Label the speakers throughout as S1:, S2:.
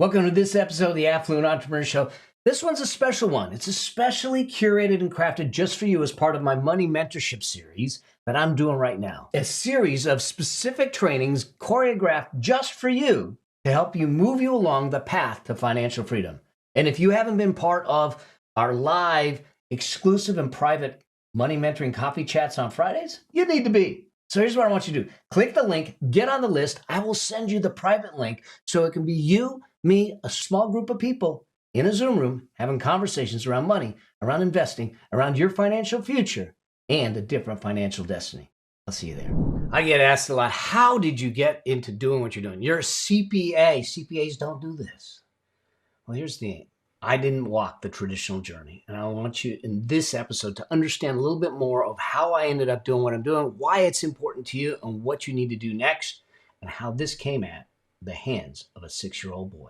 S1: Welcome to this episode of the Affluent Entrepreneur Show. This one's a special one. It's especially curated and crafted just for you as part of my money mentorship series that I'm doing right now. A series of specific trainings choreographed just for you to help you move you along the path to financial freedom. And if you haven't been part of our live, exclusive, and private money mentoring coffee chats on Fridays, you need to be. So here's what I want you to do. Click the link, get on the list. I will send you the private link so it can be you, me, a small group of people in a Zoom room having conversations around money, around investing, around your financial future, and a different financial destiny. I'll see you there. I get asked a lot, how did you get into doing what you're doing? You're a CPA. CPAs don't do this. Well, here's the thing. I didn't walk the traditional journey. And I want you in this episode to understand a little bit more of how I ended up doing what I'm doing, why it's important to you, and what you need to do next, and how this came at the hands of a 6-year-old boy.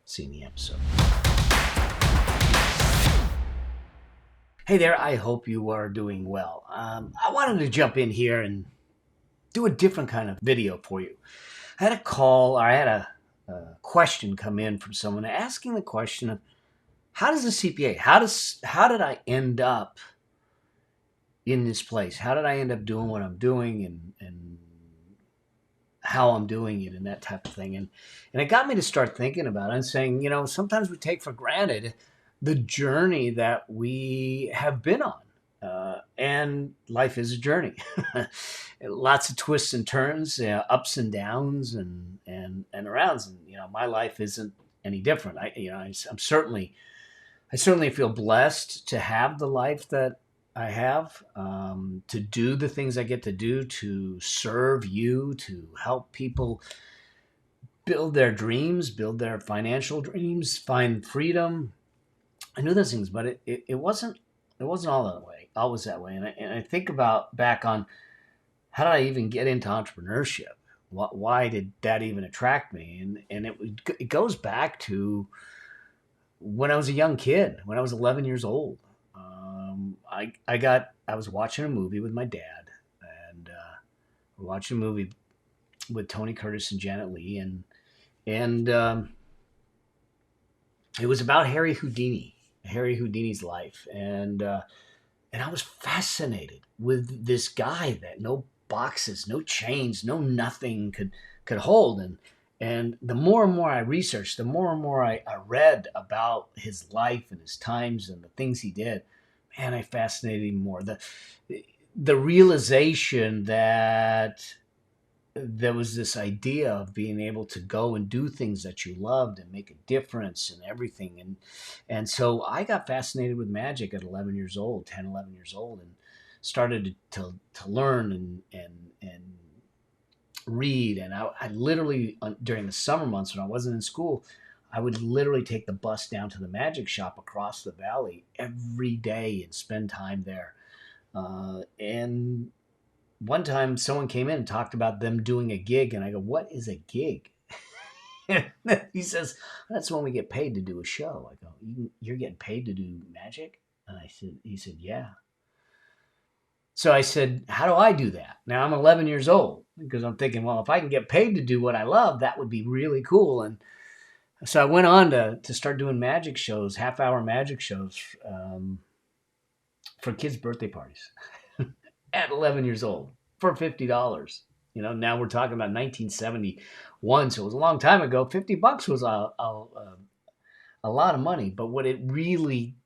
S1: See you in the episode. Hey there, I hope you are doing well. I wanted to jump in here and do a different kind of video for you. I had a question come in from someone asking the question of, how does a CPA, how did I end up in this place? How did I end up doing what I'm doing and how I'm doing it and that type of thing? And it got me to start thinking about it and saying, sometimes we take for granted the journey that we have been on. And life is a journey. Lots of twists and turns, ups and downs and arounds. And, my life isn't any different. I certainly feel blessed to have the life that I have, to do the things I get to do, to serve you, to help people build their dreams, build their financial dreams, find freedom. I knew those things, but it wasn't all that way, always that way. And I think back on, how did I even get into entrepreneurship? Why did that even attract me? And it goes back to when I was a young kid, when I was 11 years old. I was watching a movie with my dad, and we're watching a movie with Tony Curtis and Janet Leigh, and it was about Harry Houdini's life, and I was fascinated with this guy that no boxes, no chains, no nothing could hold. And the more and more I researched, the more and more I read about his life and his times and the things he did, man, I fascinated even more. The realization that there was this idea of being able to go and do things that you loved and make a difference and everything. And so I got fascinated with magic at 11 years old, and started to learn and read. And I literally, during the summer months when I wasn't in school, I would literally take the bus down to the magic shop across the valley every day and spend time there. And one time someone came in and talked about them doing a gig, and I go, "What is a gig?" He says, "That's when we get paid to do a show." I go, "You're getting paid to do magic?" And he said, "Yeah." So I said, "How do I do that?" Now I'm 11 years old, because I'm thinking, well, if I can get paid to do what I love, that would be really cool. And so I went on to start doing magic shows, half-hour magic shows, for kids' birthday parties at 11 years old for $50. Now we're talking about 1971, so it was a long time ago. $50 was a lot of money, but what it really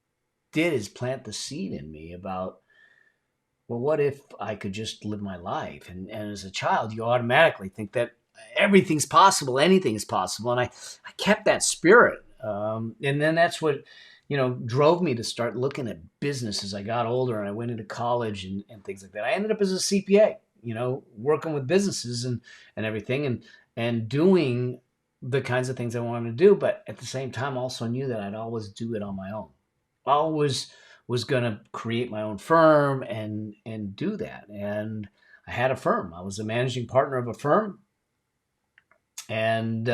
S1: did is plant the seed in me about, well, what if I could just live my life? And as a child, you automatically think that everything's possible, anything is possible. And I kept that spirit. And then that's what, drove me to start looking at business as I got older and I went into college and things like that. I ended up as a CPA, working with businesses and everything and doing the kinds of things I wanted to do. But at the same time, also knew that I'd always do it on my own. Always was going to create my own firm and do that. And I had a firm. I was a managing partner of a firm. And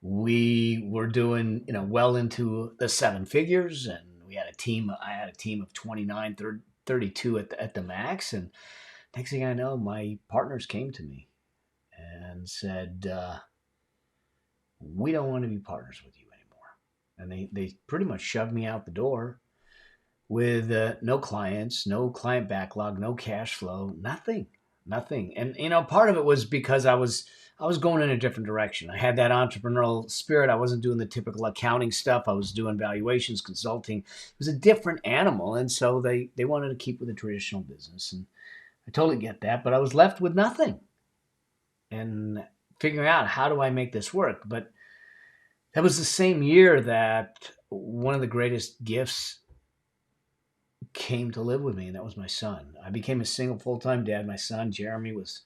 S1: we were doing, well into the 7 figures. And we had a team. I had a team of 29, 32 at the max. And next thing I know, my partners came to me and said, we don't want to be partners with you anymore. And they pretty much shoved me out the door with no clients, no client backlog, no cash flow, nothing, nothing. And part of it was because I was going in a different direction. I had that entrepreneurial spirit. I wasn't doing the typical accounting stuff. I was doing valuations, consulting. It was a different animal, and so they wanted to keep with the traditional business, and I totally get that. But I was left with nothing, and figuring out how do I make this work. But that was the same year that one of the greatest gifts came to live with me, and that was my son. I became a single full-time dad. My son, Jeremy, was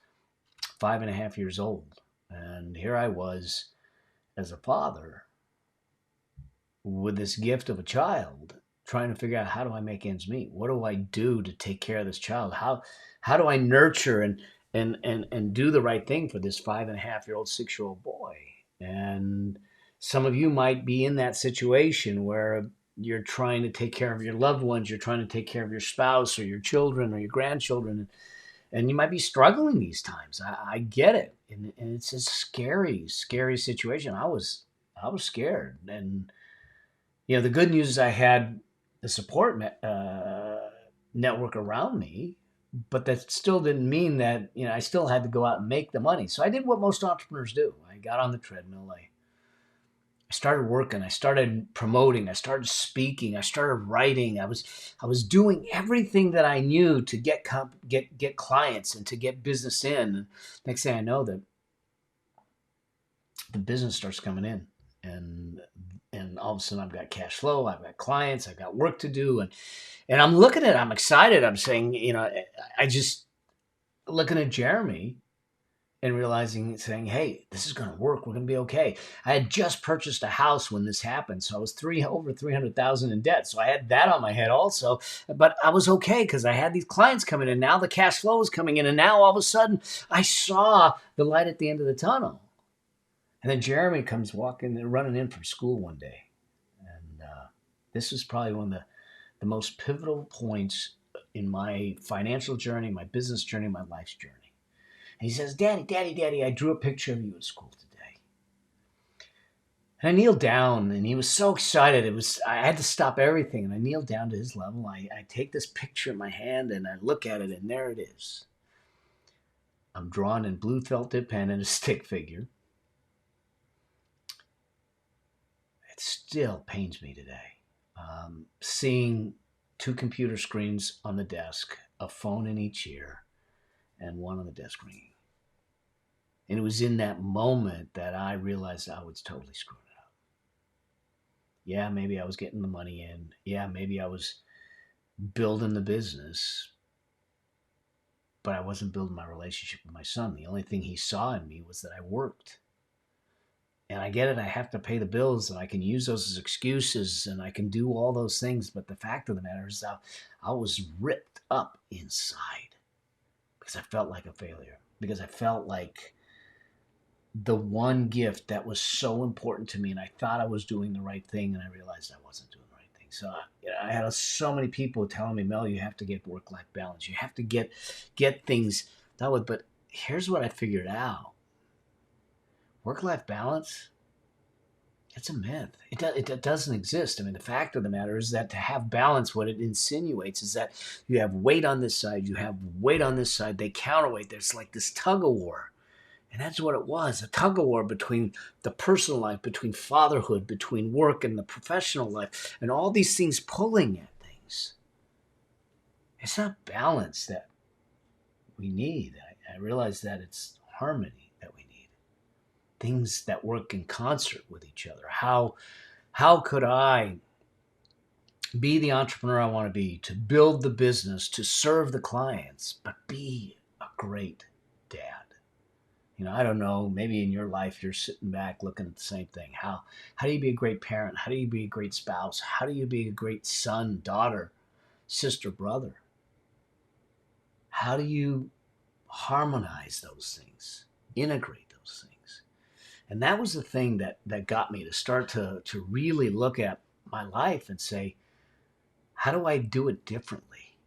S1: 5.5 years old. And here I was as a father with this gift of a child trying to figure out how do I make ends meet? What do I do to take care of this child? How do I nurture and do the right thing for this 5.5-year-old, 6-year-old boy? And some of you might be in that situation where you're trying to take care of your loved ones, you're trying to take care of your spouse or your children or your grandchildren, and you might be struggling these times. I get it, and it's a scary, scary situation. I was scared, and the good news is I had the support network around me, but that still didn't mean that I still had to go out and make the money. So I did what most entrepreneurs do. I got on the treadmill. I started working. I started promoting. I started speaking. I started writing. I was doing everything that I knew to get clients and to get business in. And next thing I know, that the business starts coming in, and all of a sudden I've got cash flow. I've got clients. I've got work to do, and I'm looking at it. I'm excited. I'm saying, I just looking at Jeremy and realizing, saying, hey, this is going to work. We're going to be okay. I had just purchased a house when this happened. So I was over 300,000 in debt. So I had that on my head also, but I was okay because I had these clients coming in. Now the cash flow was coming in. And now all of a sudden I saw the light at the end of the tunnel. And then Jeremy comes running in from school one day. And this was probably one of the most pivotal points in my financial journey, my business journey, my life's journey. And he says, Daddy, Daddy, Daddy, I drew a picture of you at school today. And I kneeled down, and he was so excited. I had to stop everything, and I kneeled down to his level. I take this picture in my hand, and I look at it, and there it is. I'm drawn in blue felt tip pen and a stick figure. It still pains me today. Seeing two computer screens on the desk, a phone in each ear, and one on the desk ringing. And it was in that moment that I realized I was totally screwing it up. Yeah, maybe I was getting the money in. Yeah, maybe I was building the business, but I wasn't building my relationship with my son. The only thing he saw in me was that I worked. And I get it, I have to pay the bills, and I can use those as excuses, and I can do all those things. But the fact of the matter is I was ripped up inside because I felt like a failure, because I felt like the one gift that was so important to me, and I thought I was doing the right thing, and I realized I wasn't doing the right thing. So I had so many people telling me, Mel, you have to get work-life balance. You have to get things done with. But here's what I figured out. Work-life balance, it's a myth. It doesn't exist. I mean, the fact of the matter is that to have balance, what it insinuates is that you have weight on this side, you have weight on this side, they counterweight. There's like this tug-of-war. And that's what it was, a tug-of-war between the personal life, between fatherhood, between work and the professional life, and all these things pulling at things. It's not balance that we need. I realize that it's harmony that we need. Things that work in concert with each other. How could I be the entrepreneur I want to be, to build the business, to serve the clients, but be a great dad? I don't know, maybe in your life you're sitting back looking at the same thing. How do you be a great parent? How do you be a great spouse? How do you be a great son, daughter, sister, brother? How do you harmonize those things, integrate those things? And that was the thing that got me to start to really look at my life and say, how do I do it differently?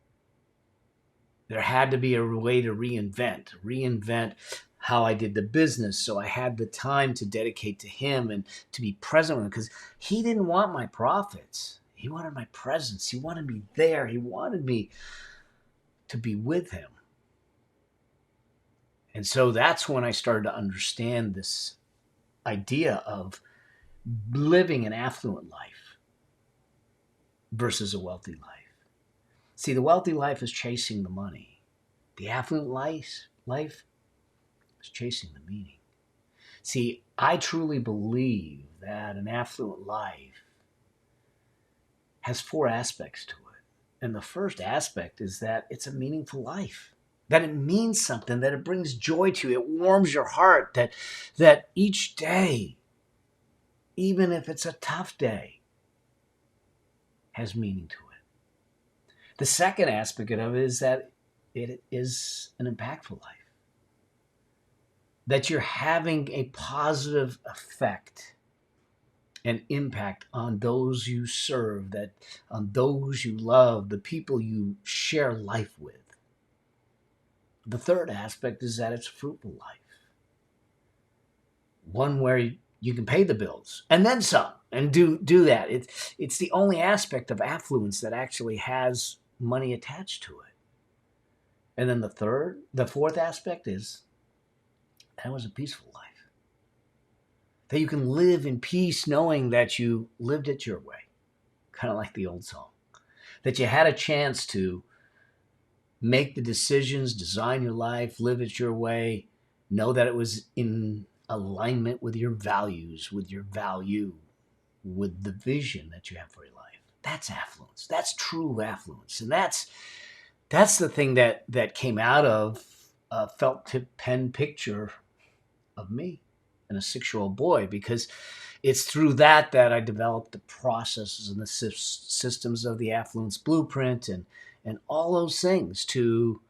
S1: There had to be a way to reinvent how I did the business. So I had the time to dedicate to him and to be present with him, because he didn't want my profits. He wanted my presence. He wanted me there. He wanted me to be with him. And so that's when I started to understand this idea of living an affluent life versus a wealthy life. See, the wealthy life is chasing the money. The affluent life is chasing the meaning. See, I truly believe that an affluent life has 4 aspects to it. And the first aspect is that it's a meaningful life, that it means something, that it brings joy to you, it warms your heart, that each day, even if it's a tough day, has meaning to it. The second aspect of it is that it is an impactful life, that you're having a positive effect and impact on those you serve, that on those you love, the people you share life with. The third aspect is that it's a fruitful life, one where you can pay the bills and then some, and do that. It's the only aspect of affluence that actually has money attached to it. And then the fourth aspect is that was a peaceful life, that you can live in peace knowing that you lived it your way, kind of like the old song, that you had a chance to make the decisions, design your life, live it your way, know that it was in alignment with your values, with your value, with the vision that you have for your life. That's affluence. That's true affluence. And that's the thing that came out of a felt tip pen picture of me and a 6-year-old boy, because it's through that I developed the processes and the systems of the affluence blueprint and all those things to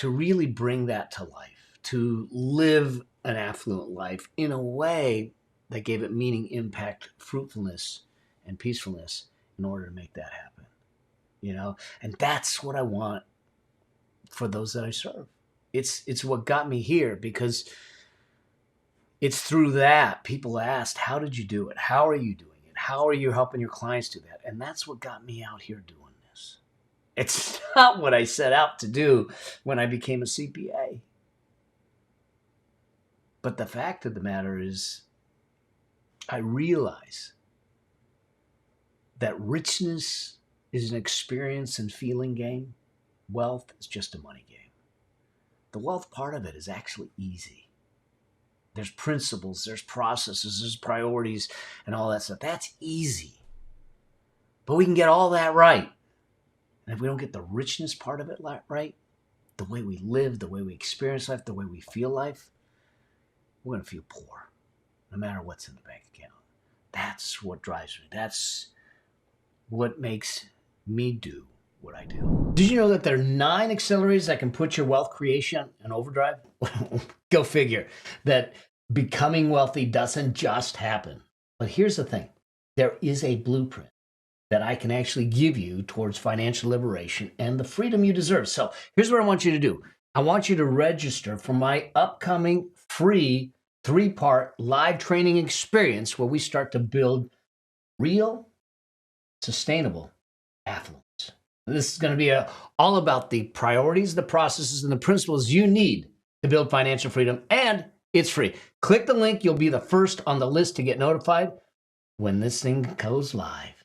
S1: really bring that to life, to live an affluent life in a way that gave it meaning, impact, fruitfulness, and peacefulness in order to make that happen. And that's what I want for those that I serve. It's what got me here, because it's through that people asked, how did you do it? How are you doing it? How are you helping your clients do that? And that's what got me out here doing this. It's not what I set out to do when I became a CPA. But the fact of the matter is, I realize that richness is an experience and feeling game. Wealth is just a money game. The wealth part of it is actually easy. There's principles, there's processes, there's priorities, and all that stuff. That's easy. But we can get all that right. And if we don't get the richness part of it right, the way we live, the way we experience life, the way we feel life, we're going to feel poor, no matter what's in the bank account. That's what drives me. That's what makes me do what I do. Did you know that there are 9 accelerators that can put your wealth creation in overdrive? Go figure. That becoming wealthy doesn't just happen. But here's the thing. There is a blueprint that I can actually give you towards financial liberation and the freedom you deserve. So here's what I want you to do. I want you to register for my upcoming free 3-part live training experience where we start to build real, sustainable affluence. This is going to be all about the priorities, the processes, and the principles you need to build financial freedom, and it's free. Click the link. You'll be the first on the list to get notified when this thing goes live.